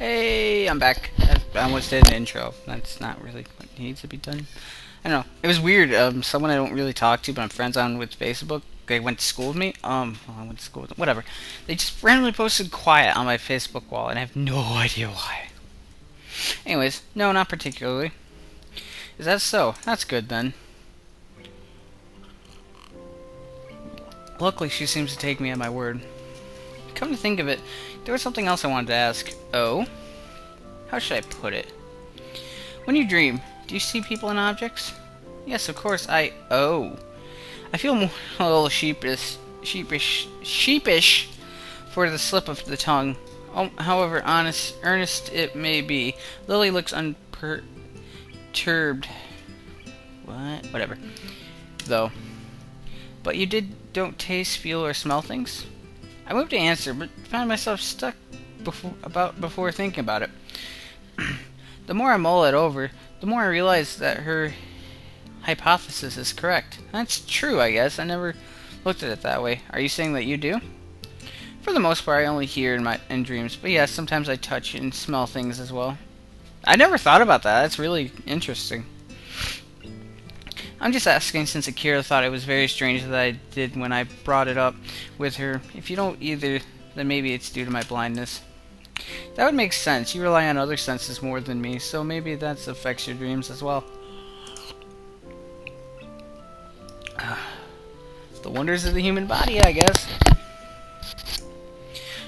Hey, I'm back. I almost did an intro. That's not really what needs to be done. I don't know. It was weird. Someone I don't really talk to, but I'm friends on with Facebook. They went to school with me. Well, I went to school with them. Whatever. They just randomly posted quiet on my Facebook wall, and I have no idea why. Anyways, no, not particularly. Is that so? That's good then. Luckily, she seems to take me at my word. Come to think of it, there was something else I wanted to ask. Oh? How should I put it? When you dream, do you see people and objects? Yes, of course, Oh. I feel more, a little sheepish for the slip of the tongue. Oh, however earnest it may be, Lily looks unperturbed. What? Whatever. Though. But you don't taste, feel, or smell things? I moved to answer, but found myself stuck before thinking about it. The more I mull it over, the more I realize that her hypothesis is correct. That's true, I guess. I never looked at it that way. Are you saying that you do? For the most part, I only hear in dreams, but yes, sometimes I touch and smell things as well. I never thought about that. That's really interesting. I'm just asking since Akira thought it was very strange that I did when I brought it up with her. If you don't either, then maybe it's due to my blindness. That would make sense. You rely on other senses more than me, so maybe that affects your dreams as well. The wonders of the human body, I guess.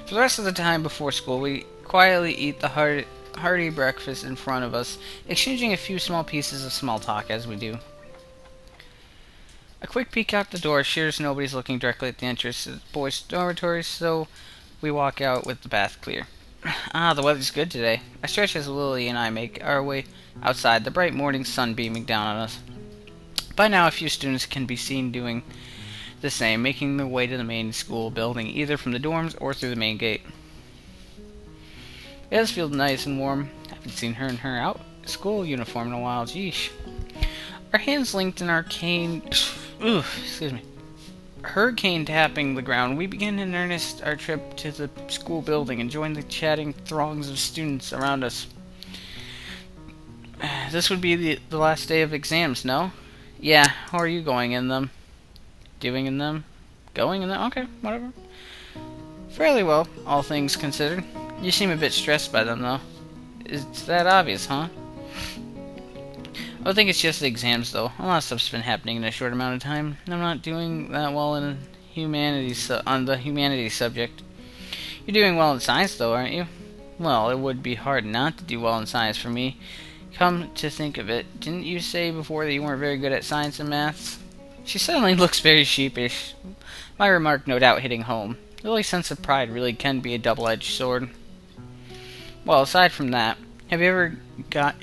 For the rest of the time before school, we quietly eat the hearty breakfast in front of us, exchanging a few small pieces of small talk as we do. A quick peek out the door assures nobody's looking directly at the entrance to the boys' dormitory, so we walk out with the path clear. The weather's good today. I stretch as Lily and I make our way outside, the bright morning sun beaming down on us. By now, a few students can be seen doing the same, making their way to the main school building, either from the dorms or through the main gate. It does feel nice and warm. Haven't seen her in her school uniform in a while. Geesh. Our hands linked in hurricane tapping the ground, we begin in earnest our trip to the school building and join the chatting throngs of students around us. This would be the last day of exams, no? Yeah, how are you going in them? Doing in them? Going in them? Okay, whatever. Fairly well, all things considered. You seem a bit stressed by them, though. It's that obvious, huh? I think it's just the exams, though. A lot of stuff's been happening in a short amount of time. I'm not doing that well in humanities on the humanities subject. You're doing well in science, though, aren't you? Well, it would be hard not to do well in science for me. Come to think of it, didn't you say before that you weren't very good at science and maths? She suddenly looks very sheepish. My remark no doubt hitting home. Lily's sense of pride really can be a double-edged sword. Well, aside from that, have you ever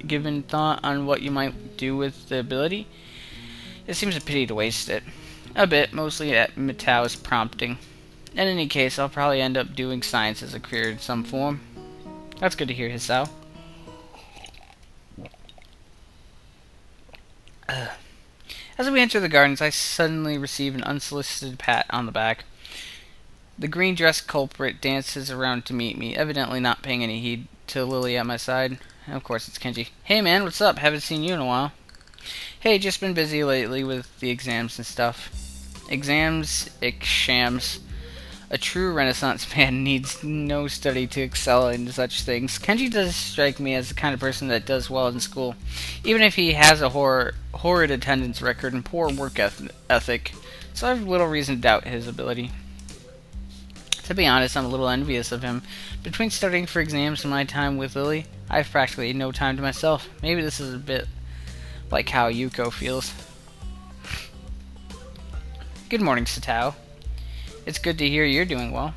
given thought on what you might do with the ability? It seems a pity to waste it. A bit, mostly at Mitao's prompting. In any case, I'll probably end up doing science as a career in some form. That's good to hear, Hisao. As we enter the gardens, I suddenly receive an unsolicited pat on the back. The green-dressed culprit dances around to meet me, evidently not paying any heed to Lily at my side. And of course, it's Kenji. Hey man, what's up? Haven't seen you in a while. Hey, just been busy lately with the exams and stuff. Exams. A true Renaissance man needs no study to excel in such things. Kenji does strike me as the kind of person that does well in school, even if he has a horrid attendance record and poor work ethic, so I have little reason to doubt his ability. To be honest, I'm a little envious of him. Between studying for exams and my time with Lily, I have practically no time to myself. Maybe this is a bit like how Yuko feels. Good morning, Satao. It's good to hear you're doing well.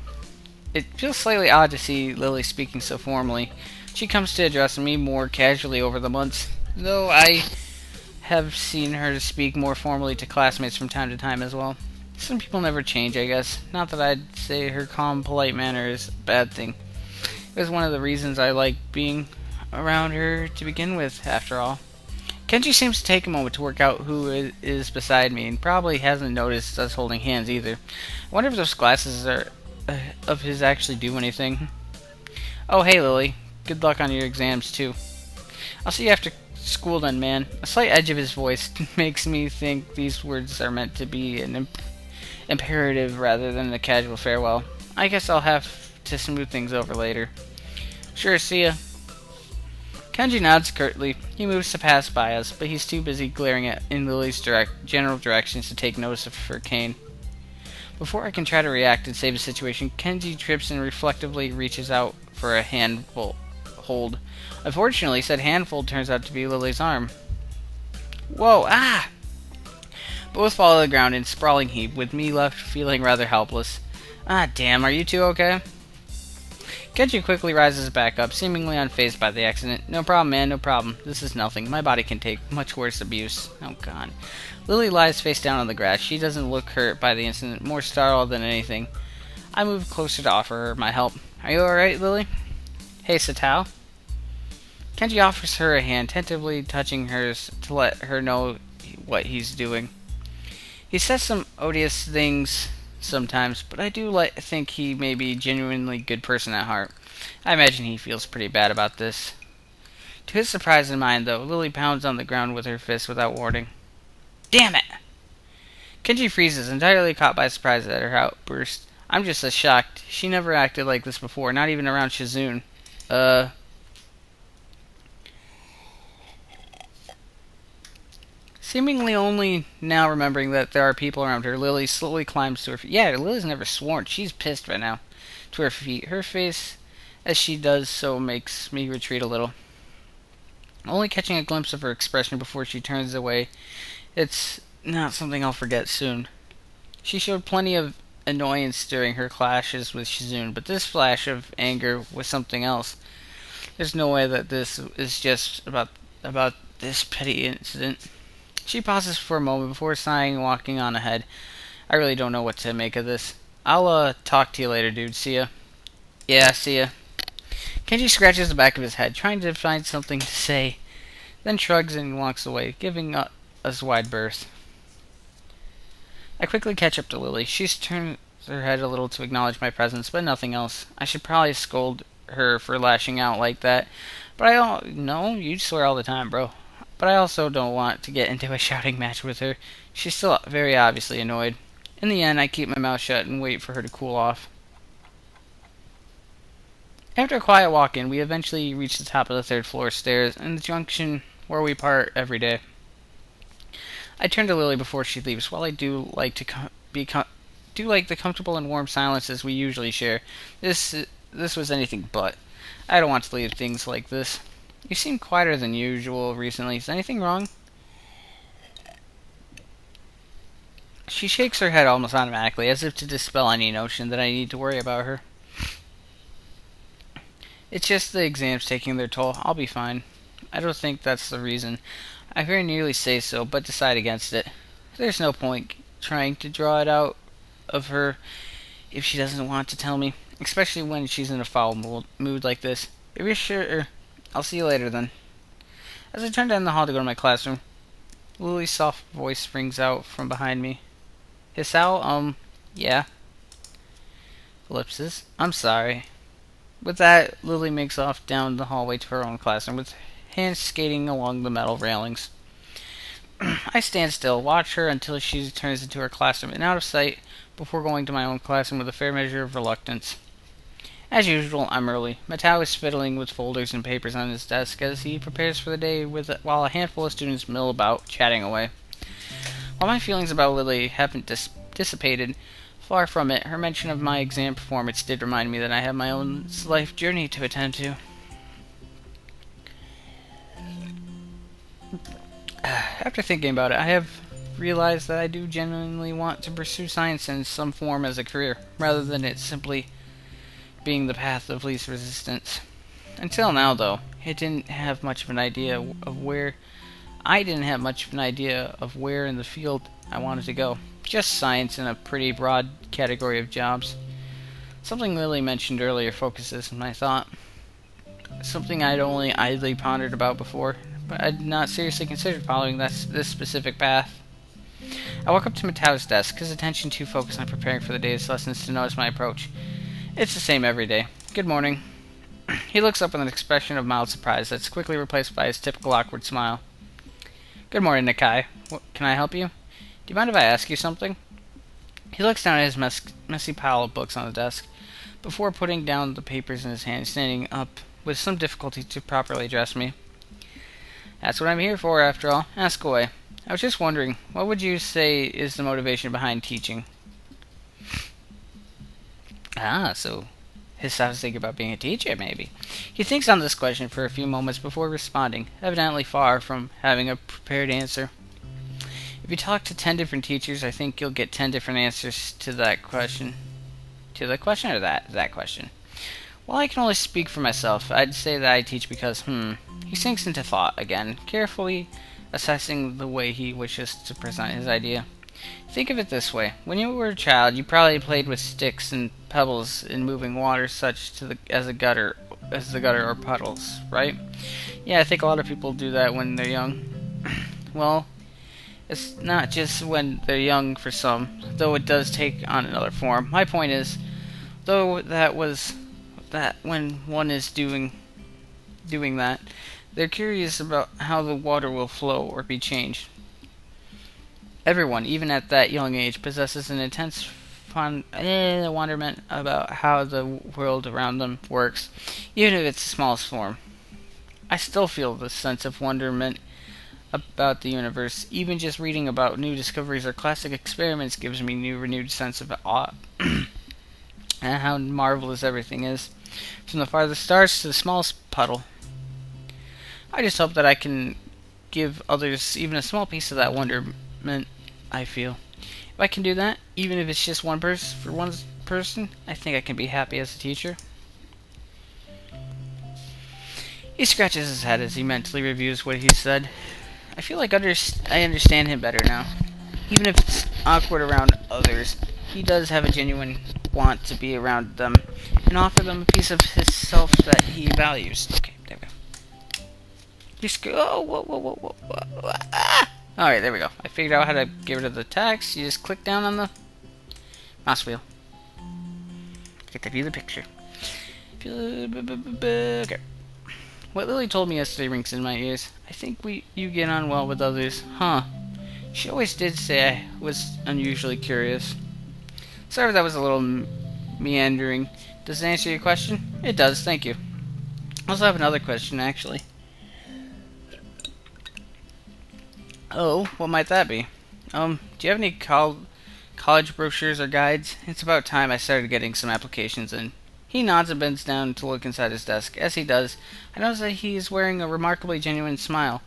It feels slightly odd to see Lily speaking so formally. She comes to address me more casually over the months, though I have seen her speak more formally to classmates from time to time as well. Some people never change, I guess. Not that I'd say her calm, polite manner is a bad thing. It was one of the reasons I liked being around her to begin with, after all. Kenji seems to take a moment to work out who is beside me, and probably hasn't noticed us holding hands either. I wonder if those glasses of his actually do anything. Oh, hey, Lily. Good luck on your exams, too. I'll see you after school then, man. A slight edge of his voice makes me think these words are meant to be an imperative rather than a casual farewell. I guess I'll have to smooth things over later. Sure, see ya. Kenji nods curtly. He moves to pass by us, but he's too busy glaring at in Lily's general directions to take notice of her cane. Before I can try to react and save the situation, Kenji trips and reflectively reaches out for a handful hold. Unfortunately, said handful turns out to be Lily's arm. Whoa, ah! Both fall to the ground in a sprawling heap, with me left feeling rather helpless. Ah, damn, are you two okay? Kenji quickly rises back up, seemingly unfazed by the accident. No problem, man, no problem. This is nothing. My body can take much worse abuse. Oh, God. Lily lies face down on the grass. She doesn't look hurt by the incident, more startled than anything. I move closer to offer her my help. Are you alright, Lily? Hey, Satao. Kenji offers her a hand, tentatively touching hers to let her know what he's doing. He says some odious things sometimes, but I do think he may be a genuinely good person at heart. I imagine he feels pretty bad about this. To his surprise and mine, though, Lily pounds on the ground with her fist without warning. Damn it! Kenji freezes, entirely caught by surprise at her outburst. I'm just as shocked. She never acted like this before, not even around Shizune. Seemingly only now remembering that there are people around her, Lily slowly climbs to her feet. Yeah, Lily's never sworn. She's pissed right now. To her feet. Her face, as she does so, makes me retreat a little. Only catching a glimpse of her expression before she turns away. It's not something I'll forget soon. She showed plenty of annoyance during her clashes with Shizune, but this flash of anger was something else. There's no way that this is just about this petty incident. She pauses for a moment before sighing and walking on ahead. I really don't know what to make of this. I'll, talk to you later, dude. See ya. Yeah, see ya. Kenji scratches the back of his head, trying to find something to say, then shrugs and walks away, giving us wide berth. I quickly catch up to Lily. She turns her head a little to acknowledge my presence, but nothing else. I should probably scold her for lashing out like that, but no, you swear all the time, bro. But I also don't want to get into a shouting match with her. She's still very obviously annoyed. In the end, I keep my mouth shut and wait for her to cool off. After a quiet walk-in, we eventually reach the top of the third floor stairs and the junction where we part every day. I turn to Lily before she leaves. While I do like the comfortable and warm silences we usually share, this was anything but. I don't want to leave things like this. You seem quieter than usual recently. Is anything wrong? She shakes her head almost automatically, as if to dispel any notion that I need to worry about her. It's just the exams taking their toll. I'll be fine. I don't think that's the reason. I very nearly say so, but decide against it. There's no point trying to draw it out of her if she doesn't want to tell me, especially when she's in a foul mood like this. Maybe sure. I'll see you later then. As I turn down the hall to go to my classroom, Lily's soft voice rings out from behind me. Hisao, yeah. Ellipsis. I'm sorry. With that, Lily makes off down the hallway to her own classroom, with hands skating along the metal railings. I stand still, watch her until she turns into her classroom and out of sight before going to my own classroom with a fair measure of reluctance. As usual, I'm early. Matao is fiddling with folders and papers on his desk as he prepares for the day while a handful of students mill about, chatting away. While my feelings about Lily haven't dissipated, far from it, her mention of my exam performance did remind me that I have my own life journey to attend to. After thinking about it, I have realized that I do genuinely want to pursue science in some form as a career, rather than it simply being the path of least resistance. Until now, though, I didn't have much of an idea of where in the field I wanted to go. Just science in a pretty broad category of jobs. Something Lily mentioned earlier focuses my thought. Something I'd only idly pondered about before, but I'd not seriously considered following this specific path. I walk up to Matao's desk, his attention too focused on preparing for the day's lessons to notice my approach. It's the same every day. Good morning. He looks up with an expression of mild surprise that's quickly replaced by his typical awkward smile. Good morning, Nakai. Can I help you? Do you mind if I ask you something? He looks down at his messy pile of books on the desk, before putting down the papers in his hand, standing up with some difficulty to properly address me. That's what I'm here for, after all. Ask away. I was just wondering, what would you say is the motivation behind teaching? So Hisa's thinking about being a teacher, maybe. He thinks on this question for a few moments before responding, evidently far from having a prepared answer. If you talk to 10 different teachers, I think you'll get 10 different answers to that question. To the question or that question? Well, I can only speak for myself. I'd say that I teach because, He sinks into thought again, carefully assessing the way he wishes to present his idea. Think of it this way. When you were a child, you probably played with sticks and pebbles in moving water such as the gutter or puddles, right? Yeah, I think a lot of people do that when they're young. Well, it's not just when they're young for some, though it does take on another form. My point is, though that when one is doing that, they're curious about how the water will flow or be changed. Everyone, even at that young age, possesses an intense wonderment about how the world around them works, even if it's the smallest form. I still feel this sense of wonderment about the universe. Even just reading about new discoveries or classic experiments gives me renewed sense of awe and how marvelous everything is, from the farthest stars to the smallest puddle. I just hope that I can give others even a small piece of that wonderment I feel. If I can do that, even if it's just one person, I think I can be happy as a teacher. He scratches his head as he mentally reviews what he said. I feel like I understand him better now. Even if it's awkward around others, he does have a genuine want to be around them and offer them a piece of himself that he values. Okay, there we go. Whoa. Ah! Alright, there we go. I figured out how to get rid of the text. You just click down on the mouse wheel. Get to view the picture. Okay. What Lily told me yesterday rings in my ears. I think you get on well with others. Huh. She always did say I was unusually curious. Sorry if that was a little meandering. Does it answer your question? It does, thank you. I also have another question, actually. Oh, what might that be? Do you have any college brochures or guides? It's about time I started getting some applications in. He nods and bends down to look inside his desk. As he does, I notice that he is wearing a remarkably genuine smile.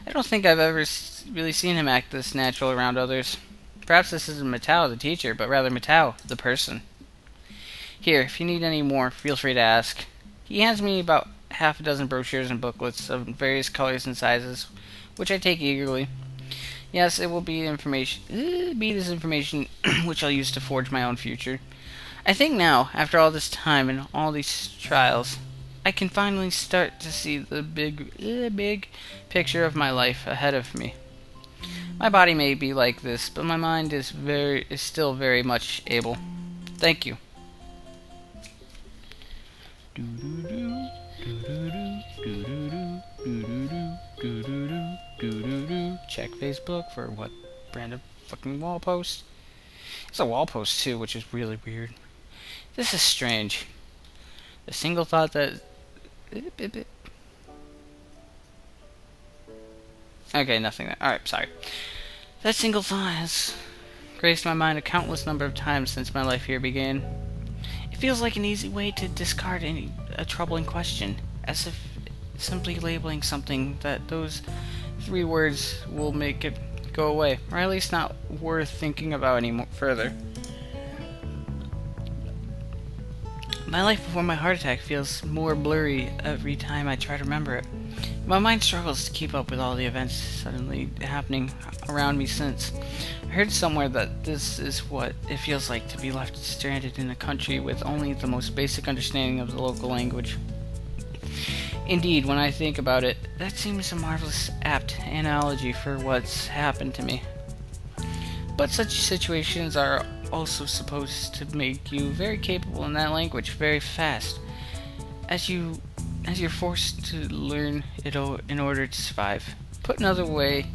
I don't think I've ever really seen him act this natural around others. Perhaps this isn't Matao the teacher, but rather Matao the person. Here, if you need any more, feel free to ask. He hands me about half a dozen brochures and booklets of various colors and sizes, which I take eagerly. Yes, it will be this information which I'll use to forge my own future. I think now, after all this time and all these trials, I can finally start to see the big picture of my life ahead of me. My body may be like this, but my mind is still very much able. Thank you. Check Facebook for what brand of fucking wall post. It's a wall post too, which is really weird. This is strange. The single thought that... Okay, nothing there. Alright, sorry. That single thought has graced my mind a countless number of times since my life here began. It feels like an easy way to discard a troubling question, as if simply labeling something that those 3 words will make it go away, or at least not worth thinking about any further. My life before my heart attack feels more blurry every time I try to remember it. My mind struggles to keep up with all the events suddenly happening around me since. I heard somewhere that this is what it feels like to be left stranded in a country with only the most basic understanding of the local language. Indeed, when I think about it, that seems a marvelous apt analogy for what's happened to me. But such situations are also supposed to make you very capable in that language very fast, as you as you're forced to learn it in order to survive. Put another way,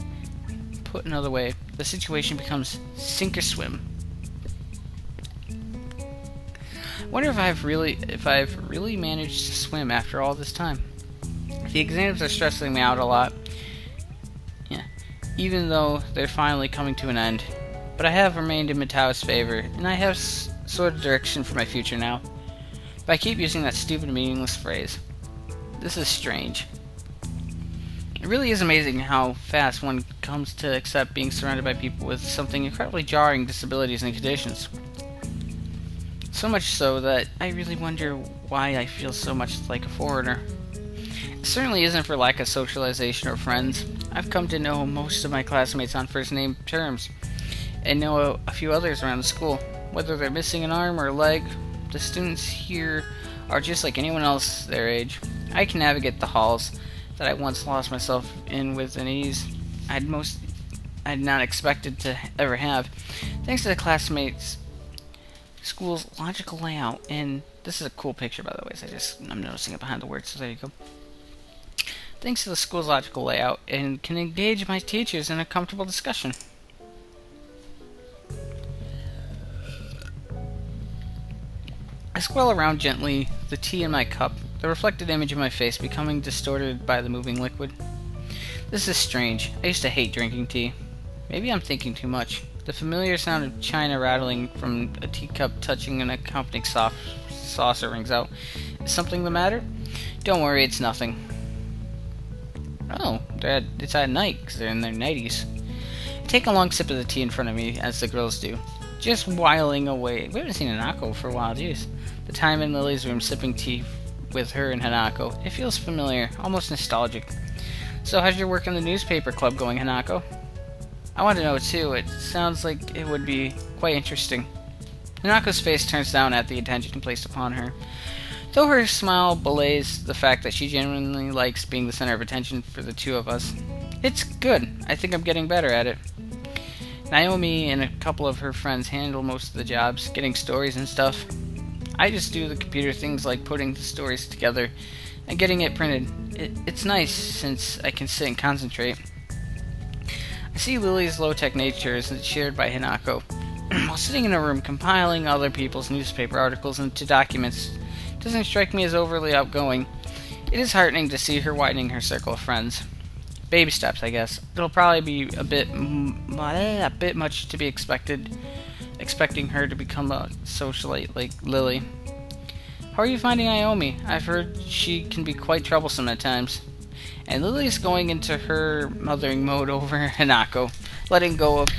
the situation becomes sink or swim. Wonder if I've really managed to swim after all this time. The exams are stressing me out a lot. Yeah, even though they're finally coming to an end. But I have remained in Matao's favor, and I have sort of direction for my future now. But I keep using that stupid, meaningless phrase. This is strange. It really is amazing how fast one comes to accept being surrounded by people with something incredibly jarring disabilities and conditions. So much so that I really wonder why I feel so much like a foreigner. It certainly isn't for lack of socialization or friends. I've come to know most of my classmates on first name terms, and know a few others around the school. Whether they're missing an arm or a leg, the students here are just like anyone else their age. I can navigate the halls that I once lost myself in with an ease I'd not expected to ever have, thanks to the classmates' school's logical layout. And this is a cool picture, by the way, so I'm noticing it behind the words, so there you go. Thanks to the school's logical layout, and can engage my teachers in a comfortable discussion. I swirl around gently, the tea in my cup, the reflected image of my face becoming distorted by the moving liquid. This is strange. I used to hate drinking tea. Maybe I'm thinking too much. The familiar sound of china rattling from a teacup touching an accompanying saucer rings out. Is something the matter? Don't worry, it's nothing. Oh, it's at night, because they're in their nighties. I take a long sip of the tea in front of me, as the girls do. Just whiling away. We haven't seen Hanako for a while, jeez. The time in Lily's room sipping tea with her and Hanako. It feels familiar, almost nostalgic. So how's your work in the newspaper club going, Hanako? I want to know too. It sounds like it would be quite interesting. Hanako's face turns down at the attention placed upon her, though her smile belies the fact that she genuinely likes being the center of attention for the two of us. It's good. I think I'm getting better at it. Naomi and a couple of her friends handle most of the jobs, getting stories and stuff. I just do the computer things like putting the stories together and getting it printed. It's nice since I can sit and concentrate. I see Lily's low-tech nature isn't shared by Hanako. While sitting in a room compiling other people's newspaper articles into documents doesn't strike me as overly outgoing. It is heartening to see her widening her circle of friends. Baby steps, I guess. It'll probably be a bit much to be expecting her to become a socialite like Lily. How are you finding Naomi? I've heard she can be quite troublesome at times. And Lily's going into her mothering mode over Hanako, letting go of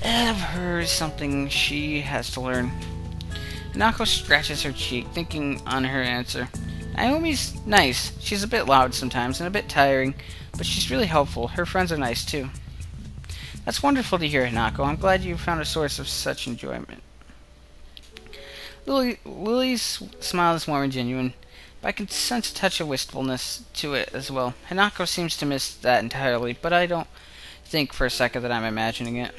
her is something she has to learn. Hanako scratches her cheek, thinking on her answer. Naomi's nice. She's a bit loud sometimes and a bit tiring, but she's really helpful. Her friends are nice too. That's wonderful to hear, Hanako. I'm glad you found a source of such enjoyment. Lily's smile is warm and genuine, but I can sense a touch of wistfulness to it as well. Hanako seems to miss that entirely, but I don't think for a second that I'm imagining it.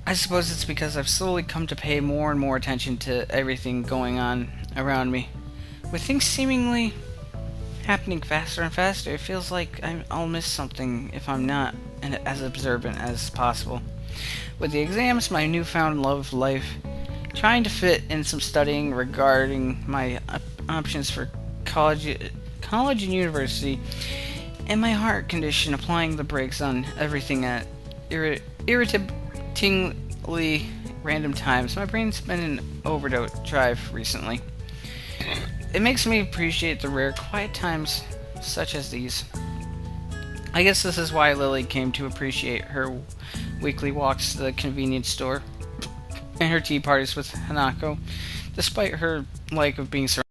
I suppose it's because I've slowly come to pay more and more attention to everything going on around me. With things seemingly happening faster and faster, it feels like I'll miss something if I'm not as observant as possible. With the exams, my newfound love of life, trying to fit in some studying regarding my options for college and university, and my heart condition applying the brakes on everything at irritatingly random times. My brain's been in overdrive recently. It makes me appreciate the rare, quiet times such as these. I guess this is why Lily came to appreciate her weekly walks to the convenience store and her tea parties with Hanako, despite her like of being surrounded